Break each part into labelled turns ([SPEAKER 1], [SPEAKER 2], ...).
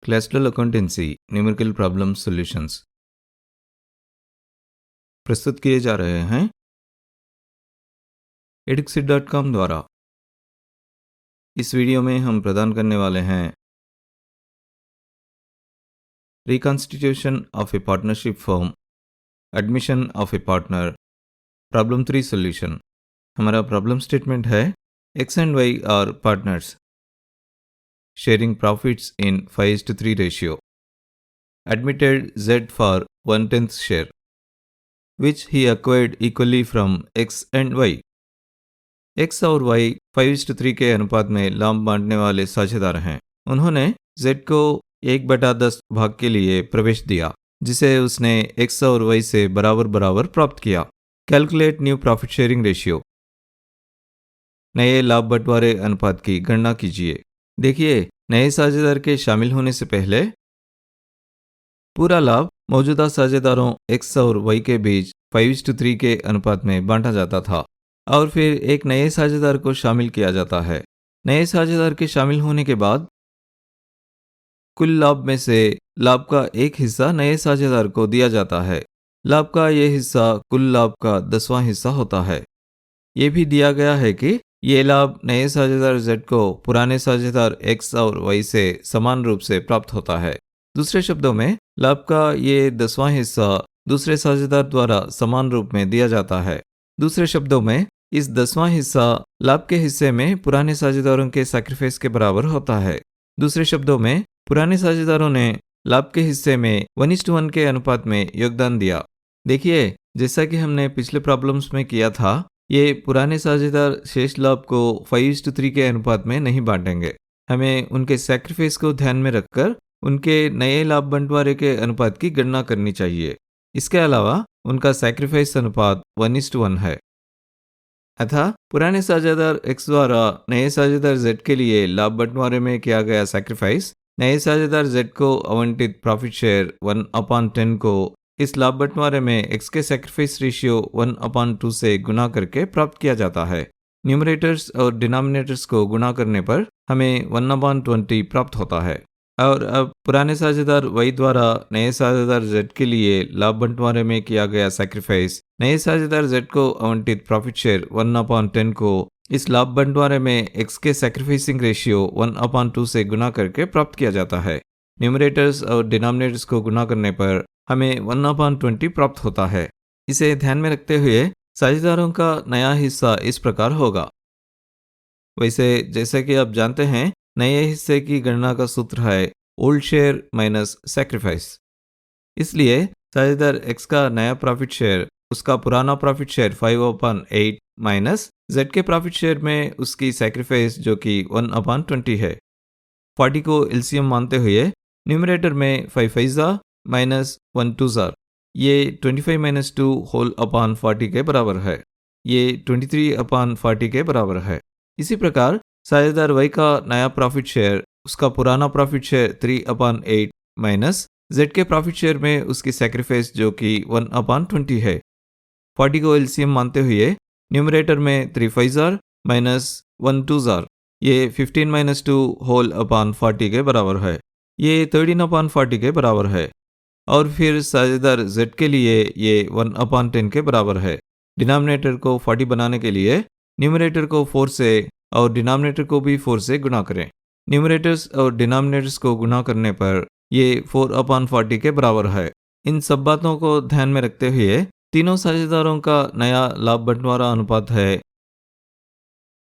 [SPEAKER 1] Classical accountancy numerical problem solutions प्रस्तुत किए जा रहे हैं edxit.com द्वारा। इस वीडियो में हम प्रदान करने वाले हैं reconstitution of a partnership firm, admission of a partner, problem 3 solution. हमारा प्रॉब्लम स्टेटमेंट है X and Y are partners sharing profits in 5:3 ratio. Admitted Z for 1/10 share, which he acquired equally from X and Y. X और Y 5:3 के अनुपात में लाभ बांटने वाले साझेदार हैं। उन्होंने Z को 1/10 भाग के लिए प्रवेश दिया, जिसे उसने X और Y से बराबर बराबर प्राप्त किया। Calculate new profit sharing ratio. नए लाभ बंटवारे अनुपात की गणना कीजिए। देखिए, नए साझेदार के शामिल होने से पहले पूरा लाभ मौजूदा साझेदारों X और Y के बीच 5:3 के अनुपात में बांटा जाता था और फिर एक नए साझेदार को शामिल किया जाता है। नए साझेदार के शामिल होने के बाद कुल लाभ में से लाभ का एक हिस्सा नए साझेदार को दिया जाता है। लाभ का यह हिस्सा कुल लाभ का 10वां हिस्सा होता है। ये भी दिया गया है कि ये लाभ नए साझेदार Z को पुराने साझेदार X और Y से समान रूप से प्राप्त होता है। दूसरे शब्दों में, लाभ का ये 10वां हिस्सा दूसरे साझेदार द्वारा समान रूप में दिया जाता है। दूसरे शब्दों में, इस 10वां हिस्सा लाभ के हिस्से में पुराने साझेदारों के सैक्रिफाइस के बराबर होता है। दूसरे शब्दों में, पुराने साझेदारों ने लाभ के हिस्से में 1:1 के अनुपात में योगदान दिया। देखिए, जैसा कि हमने पिछले प्रॉब्लम्स में किया था, ये पुराने साझेदार शेष लाभ को 5:3 के अनुपात में नहीं बांटेंगे। हमें उनके सैक्रिफाइस को ध्यान में रखकर उनके नए लाभ बंटवारे के अनुपात की गणना करनी चाहिए। इसके अलावा उनका सैक्रिफाइस अनुपात 1:1 है। अतः पुराने साझेदार X द्वारा नए साझेदार Z के लिए लाभ बंटवारे में किया गया सैक्रिफाइस नए साझेदार Z को आवंटित प्रॉफिट शेयर 1/10 को इस लाभ बंटवारे में X के सैक्रिफाइस रेशियो 1/2 से गुना करके प्राप्त किया जाता है। न्यूमरेटर्स और डिनोमिनेटर्स को गुणा करने पर हमें 1/20 प्राप्त होता है। और अब पुराने साझेदार Y द्वारा नए साझेदार Z के लिए लाभ बंटवारे में किया गया सैक्रिफाइस नए साझेदार Z को आवंटित प्रॉफिट शेयर 1/10 को इस लाभ बंटवारे में X के सैक्रिफाइसिंग रेशियो 1/2 से गुना करके प्राप्त किया जाता है। न्यूमरेटर्स और डिनोमिनेटर्स को गुणा करने पर हमें 1/20 प्राप्त होता है। इसे ध्यान में रखते हुए साझेदारों का नया हिस्सा इस प्रकार होगा। वैसे जैसे कि आप जानते हैं, नए हिस्से की गणना का सूत्र है ओल्ड शेयर माइनस सैक्रिफाइस। इसलिए साझेदार X का नया प्रॉफिट शेयर उसका पुराना प्रॉफिट शेयर 5/8 माइनस Z के प्रॉफिट शेयर में उसकी सैक्रिफाइस जो कि 1/20 है। 40 को एलसीएम मानते हुए न्यूमरेटर में 5 माइनस 1 2 ये 25 - 2 होल अपॉन 40 के बराबर है। ये 23/40 के बराबर है। इसी प्रकार साझेदार Y का नया प्रॉफिट शेयर उसका पुराना प्रॉफिट शेयर 3/8 माइनस Z के प्रॉफिट शेयर में उसकी सैक्रिफाइस जो कि 1/20 है। 40 को एलसीएम मानते हुए न्यूमरेटर में 3 5 माइनस 1 2 ये 15 - 2 होल अपॉन 40 के बराबर है। ये 13/40 के बराबर है। और फिर साझेदार Z के लिए ये 1/10 के बराबर है। डिनोमिनेटर को 40 बनाने के लिए न्यूमरेटर को 4 से और डिनोमिनेटर को भी 4 से गुणा करें। न्यूमरेटर्स और डिनोमिनेटर्स को गुणा करने पर ये 4/40 के बराबर है। इन सब बातों को ध्यान में रखते हुए तीनों साझेदारों का नया लाभ बंटवारा अनुपात है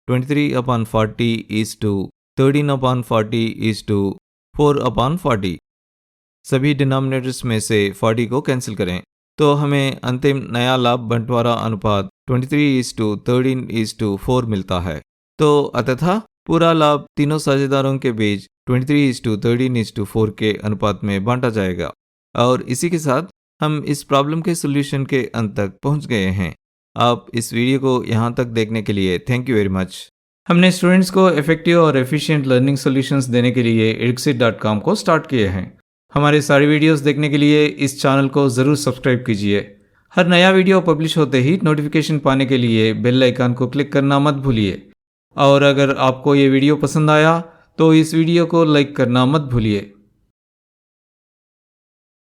[SPEAKER 1] 23/40:13/40:4/40। सभी डिनोमिनेटर्स में से 40 को कैंसिल करें तो हमें अंतिम नया लाभ बंटवारा अनुपात 23:13:4 मिलता है। तो अतः पूरा लाभ तीनों साझेदारों के बीच 23:13:4 के अनुपात में बांटा जाएगा। और इसी के साथ हम इस प्रॉब्लम के सॉल्यूशन के अंत तक पहुंच गए हैं। आप इस वीडियो को यहाँ तक देखने के लिए थैंक यू वेरी मच। हमने स्टूडेंट्स को इफेक्टिव और एफिशिएंट लर्निंग सॉल्यूशंस देने के लिए edxit.com को स्टार्ट किए हैं। हमारे सारे वीडियोस देखने के लिए इस चैनल को ज़रूर सब्सक्राइब कीजिए। हर नया वीडियो पब्लिश होते ही नोटिफिकेशन पाने के लिए बेल आइकन को क्लिक करना मत भूलिए। और अगर आपको ये वीडियो पसंद आया तो इस वीडियो को लाइक करना मत भूलिए।